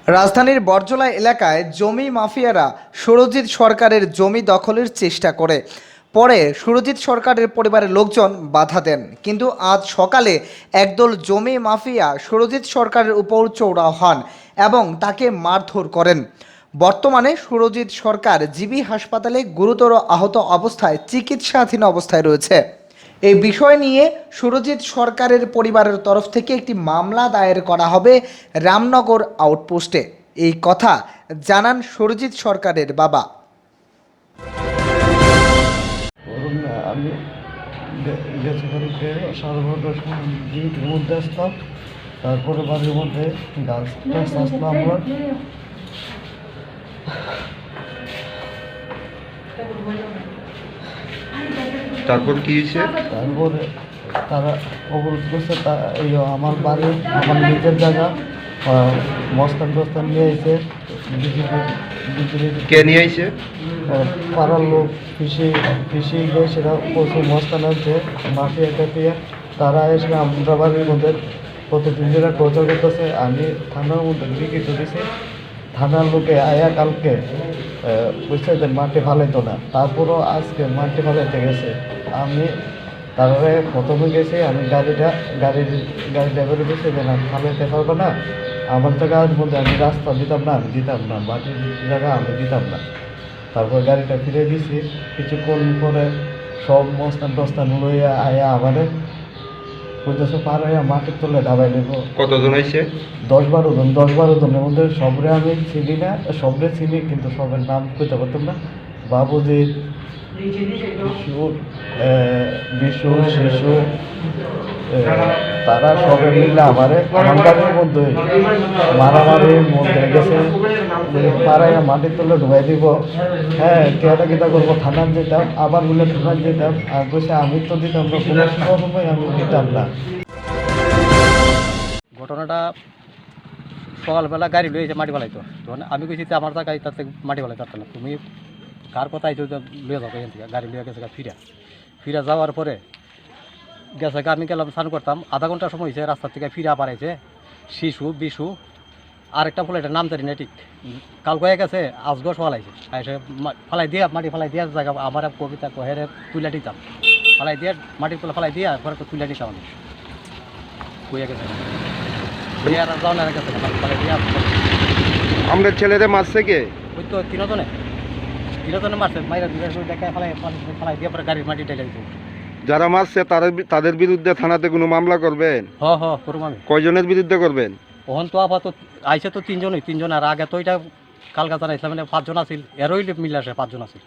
রাজধানীর বরজলা এলাকায় জমি মাফিয়ারা সুরজিৎ সরকারের জমি দখলের চেষ্টা করে। পরে সুরজিৎ সরকারের পরিবারের লোকজন বাধা দেন, কিন্তু আজ সকালে একদল জমি মাফিয়া সুরজিৎ সরকারের উপর চড়াও হন এবং তাকে মারধর করেন। বর্তমানে সুরজিৎ সরকার জিবি হাসপাতালে গুরুতর আহত অবস্থায় চিকিৎসাধীন অবস্থায় রয়েছে। এই বিষয় নিয়ে সুরজিৎ সরকারের পরিবারের তরফ থেকে একটি মামলা দায়ের করা হবে রামনগর আউটপোস্টে। এই কথা জানান সুরজিৎ সরকারের বাবা। আমি গেছে সাড়ে 12টার সময় ডিউটির মধ্যে আসতাম, তারপরে বাড়ির মধ্যে গাছ টাছ আসলাম আমরা। তারপর কি হয়েছে? তারপরে তারা অবরোধ করছে, আমার বাড়ি, আমার নিজের জায়গা, মস্তান টস্তান নিয়ে এসে কে নিয়ে আইছে? পাড়ার লোক ফিসে গিয়ে সেটা প্রচুর মস্তান আছে, মাফিয়া টাফিয়া, তারা এসে আমরা বাড়ির মধ্যে প্রতিদিন যেটা টর্চার করতেছে। আমি থানার মধ্যে লিখিত দিছি, থানার লোকে আয়া কালকে বুঝতে যে মাটি ফালাইতো না, তারপরও আজকে মাটি ফালাইতে গেছে। আমি তারপরে প্রথমে গেছি, আমি গাড়ি ড্রাইভারে গেছি যে না ফালাইতে পারবো না, আমার জায়গার মধ্যে আমি রাস্তা দিতাম না, মাটির জায়গা আমি দিতাম না। তারপর গাড়িটা ফিরে দিছি, কিছুক্ষণ পরে সব মস্তান টস্তান লইয়া আয়া আমাদের বুঝতেছে পাড়াইয়া মাটির তলে ঢাবাই নেব। কতজন আইছে? 10-12 জনের মধ্যে সবরে আমি চিনি না, সবরে চিনি কিন্তু সবের নাম কইতে পারতাম না। বাবুজি, বিশু, শিশু, তারা সবে মিললে আমার গাড়ির মধ্যে মারামারির মধ্যে গেছে, পাড়াইয়া মাটির তলে ঢুকাই দিব। হ্যাঁ, কেটা করবো, থানার যেতাম, আবার বলে থানার যেতাম, আর বসে আমি তো দিতাম না, কোনো সময় আমি দিতাম না। ঘটনাটা সকালবেলা গাড়ি লইছে মাটি ফেলাইতো, তখন আমি কইছি আমার জায়গায় তাতে মাটি ফেলাই পারতো না, তুমি কার কথা আইছো লইয়া যাবো এখান থেকে। গাড়ি লইয়া গেছে ফিরা যাওয়ার পরে গেছে, আমি গেলাম স্নান করতাম, আধা ঘন্টার সময় হয়েছে, রাস্তার থেকে ফিরা বাড়াইছে শিশু, বিশু, আরেকটা ফলাইটার নাম জানি না ঠিক, কাল কয়ে গেছে আজগর ফলাইছে, এসে ফেলাই দিয়া মাটি ফেলাই দিয়া জায়গা আমার কবিতা কহেরে তুলে দিতাম, ফেলাই দিয়ে মাটির তোলা ফেলাই দিয়া ঘরে তুলে দিতাম আমি কইয়া গেছে। আমরা ছেলেদের মারছে কে? ওই তো তিনজনে মারছে, মাইরা দেখে ফেলাই দিয়ে পরে গাড়ির মাটি ঢেলে দিত। যারা মারছে তাদের বিরুদ্ধে থানাতে কোনো মামলা করবেন? করুম আমি। কয়জনের বিরুদ্ধে করবেন? ওখান তো আপাতত আইসে তো তিনজন, আর আগে তো ওইটা কালকা জানাইছিলাম মানে 5 জন আছিল, এরই মিলে আসে 5 জন আছিল,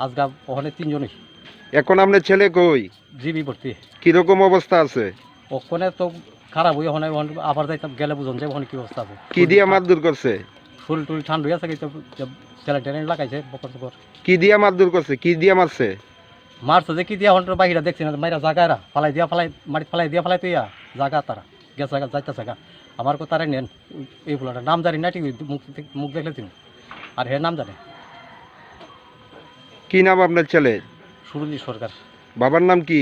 আজকে ওখানে 3 জনই। এখন আপনার ছেলে কই? জিবি ভর্তি। কিরকম অবস্থা আছে? ওখানে তো খারাপ হয়ে ওখানে আবার যাইতাম গেলে বুঝুন যে ওখানে কি অবস্থা আছে। কি দিয়ে মারধর করছে? শরীর টুল ঠান্ডা হয়ে আছে, ছেলে ট্রেন লাগাইছে বকর বকর। কি দিয়ে মারধর করছে? কি দিয়ে মারছে? মারছে যে কি দিয়া হন্টার বাহিরা দেখছি না, মাইরা জায়গারা মাটি ফালাই দিয়া ফালাই তুইয়া জায়গা তারা গেছে যাইতে জায়গা আমার কথা তারাই নেন। এই ফুলাটার নাম জানি না ঠিক, মুখ দেখলে তুমি, আর হে নাম জানে। কি নাম আপনার ছেলে? সুরজিৎ সরকার। বাবার নাম কি?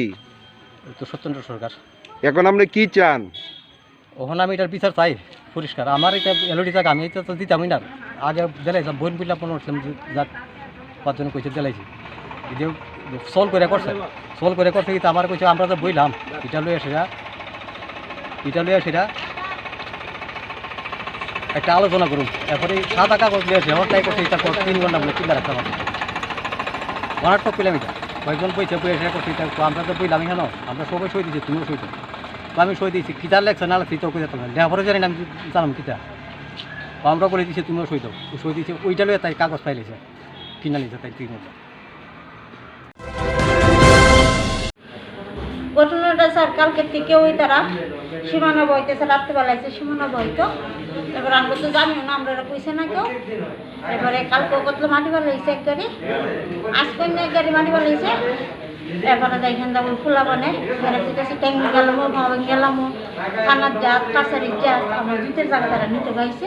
তো সত্যেন্দ্র সরকার। এখন আপনি কি চান? ওখানে আমি এটার বিচার চাই পরিষ্কার। আমার এটা এলওডি জায়গা, আমি এটা তো দিতামই না। আগে দিলাইছিলাম বইন বিল্লা 15 যাক 5 জন কইছে দিলাইছি, এদিও সল করে করছে কিন্তু আমার কইছে আমরা তো বইলাম এটা লইয়া সেটা একটা আলোচনা করুন, এরপরে সাদা কাগজ লিয়ে এসে তাই করছে, এটা 3 ঘন্টা বলে চিন্তা রাখতে পারছি অনার তো পেলাম। এটা কয়েকজন বইছে বই এসে করছে, আমরা তো বইলাম কেন, আমরা সবাই সই দিয়েছি, তুমিও সই দাও। আমি সই দিয়েছি, কিতা লেখছে না লেখছি তো কই যেতে পারি, লেখাপড়ে জানি না, আমি জানাম কিতা, আমরা বলে দিয়েছি তুমিও সই দাও, সই দিয়েছি ওইটা লইয়া তাই কাগজ পাইলেছে, কিনা নিয়েছে তাই 3 ঘন্টা। ঘটনাটা স্যার কালকের থেকে ওই তারা সীমানা বইতেছে, রাত্রিবেলাইছে সীমানা বইতো, এবার আমরা তো জানিও না, আমরা কইছে না কেউ। এবারে কালকে কত মাটি বানাইছে এক গাড়ি, আজকে এক গাড়ি মাটি বানাইছে। এবারে দেখেন যেমন খোলা বানে বেড়াইতেছে, ট্যাঙ্গি গেলাম, ভাবে গেলাম, থানার জাত, কাছারির জাত, আমার জুতের জায়গা তারা নিতে গাইছে।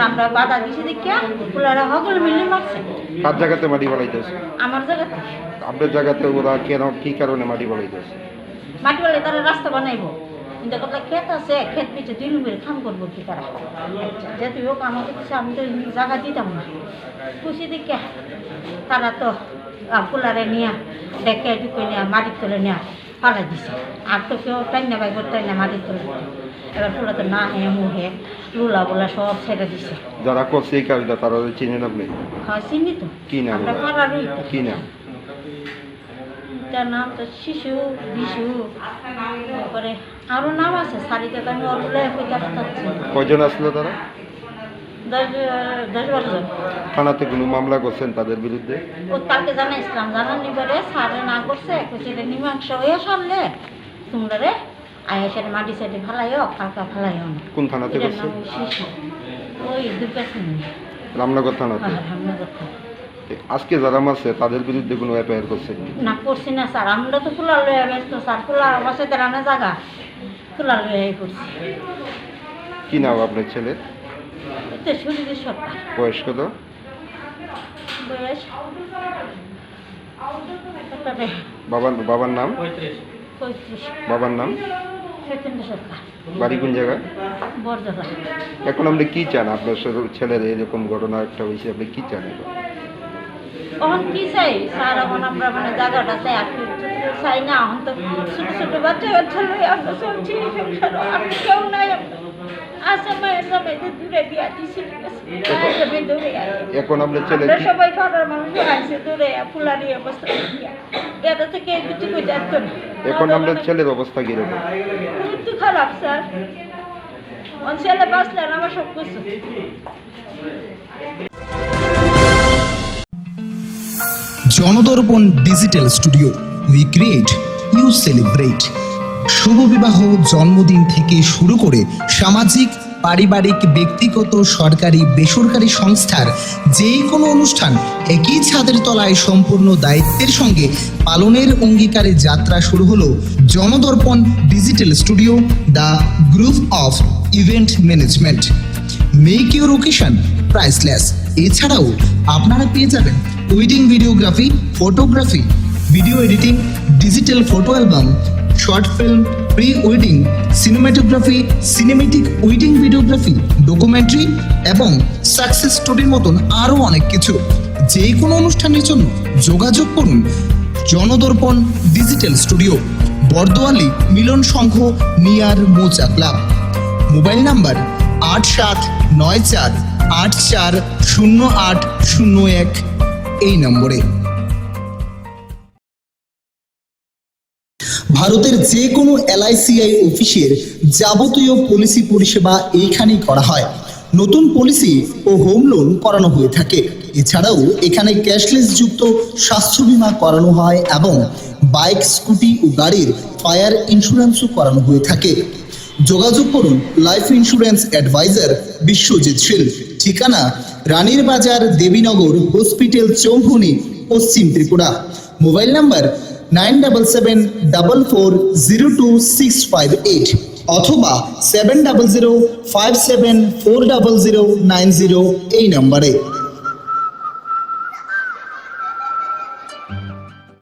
আমরা বাধা দিছি দেখিয়া খোলারা হগল মিলে মারছে। কার জায়গাতে মাটি বানাইতেছে? আমার জায়গাতে। আপনার জায়গাতে ওরা কেন, কি কারণে মাটি বানাইতেছে? মাটি বানাই তারা রাস্তা বানাইবো, কিন্তু কথা ক্ষেত আছে, ক্ষেত পিছিয়ে 2 রুমের কাম করবো কি তারা? যেহেতু হোক আমাকে কিছু আমি তো জায়গা দিতাম না। খুশি দিকে তারা তো ফুলারে নিয়ে ডেকে ঢুকে নিয়ে মাটির তলে নিয়ে ফালাই দিছে। আর তো কেউ টাই না বাইক তাই না মাটির তলে। এবার ফুলা তো না হে মুহে লুলা বলা সব ছেড়ে দিছে। যারা করছে এই কাজটা তারা চিনেন আপনি? হ্যাঁ চিনি তো। কি নাম? আমরা পাড়ারই তো। কি নাম? তার নাম তো শিশু বিশু, তারপরে আরও নাম আছে শাড়িতে তো আমি ওগুলো পাচ্ছি। কয়জন আসলো তারা? 10-12 জন। থানাতে কোনো মামলা করছেন তাদের বিরুদ্ধে? ও কালকে জানাইছিলাম, জানানি পরে সারে না করছে, সেটা মীমাংস হয়ে সারলে তোমরা রে আয়া সেটা মাটি সাইডে ফালাইও, কালকা ফালাইও না। কোন থানাতে করছেন? শিশু ওই দুর্গা সিংহ রামনগর থানাতে। আমরা করতাম আজকে যারা মারছে তাদের বিরুদ্ধে কোনো এফআইআর করছেন? না করছি না স্যার, আমরা তো খোলা লয়ে ব্যস্ত স্যার, খোলা বাসে দাঁড়ানো জায়গা খোলা লয়ে করছি। কি নাম আপনার ছেলে? এতে সুরজিৎ সরকার। বয়স কত? বয়স বাবার নাম? 35। বাবার নাম? সত্যেন্দ্র সরকার। বাড়ি কোন জায়গায়? বরজলা। এখন আপনি কি চান? আপনার ছেলের এরকম ঘটনা একটা হয়েছে, আপনি কি চান? এখন কি চাই স্যার? এখন আমরা মানে জায়গাটা চাই, আর চাই না। এখন তো ছোট ছোট বাচ্চা বাচ্চা লই আমরা চলছি সংসার, আর কেউ নাই। আচ্ছা মায়ের জামাইতে দূরে বিয়া দিছি, দূরে এখন আপনার ছেলে আমরা সবাই পাড়ার মানুষ আছে দূরে ফুলারি অবস্থা এটা থেকে কিছু কই যাচ্ছে না। এখন আপনার ছেলের অবস্থা কিরকম? একটু খারাপ স্যার, আমার ছেলে বাঁচলেন আমার সব কিছু। Janadarpan digital studio, we create, you celebrate. শুভ বিবাহ, জন্মদিন থেকে শুরু করে সামাজিক, পারিবারিক, ব্যক্তিগত, সরকারি, বেসরকারি সংস্থার যে কোনো অনুষ্ঠান একই ছাদের তলায় সম্পূর্ণ দায়িত্বের সঙ্গে পালনের অঙ্গীকারে যাত্রা শুরু হলো Janadarpan digital studio, the group of event management. Make your occasion priceless. এছাড়াও আপনারা পেয়ে যাবেন wedding videography, photography, video editing, digital photo album, short film, pre wedding, cinematography, cinematic wedding videography, documentary এবং সাকসেস স্টোরির মতন আরও অনেক কিছু। যে কোনো অনুষ্ঠানের জন্য যোগাযোগ করুন জনদর্পণ ডিজিটাল স্টুডিও, বর্দোয়ালি মিলন সংঘ, নিয়ার মোচা ক্লাব। মোবাইল নাম্বার 8794840801 এই নম্বরে। ভারতের যে কোনো LICI অফিসের যাবতীয় পলিসি পরিষেবা এইখানেই করা হয়। নতুন পলিসি ও হোম লোন করানো হয়ে থাকে। এছাড়াও এখানে ক্যাশলেস যুক্ত স্বাস্থ্য বীমা করানো হয় এবং বাইক, স্কুটি ও গাড়ির ফায়ার ইন্স্যুরেন্সও করানো হয়ে থাকে। যোগাযোগ করুন লাইফ ইন্স্যুরেন্স অ্যাডভাইজার বিশ্বজিৎ শীল। ঠিকানা রানীর বাজার, দেবীনগর হসপিটাল, চৌমুহনী, পশ্চিম ত্রিপুরা। মোবাইল নাম্বার 9704402658 অথবা 7005740090 এই নম্বরে।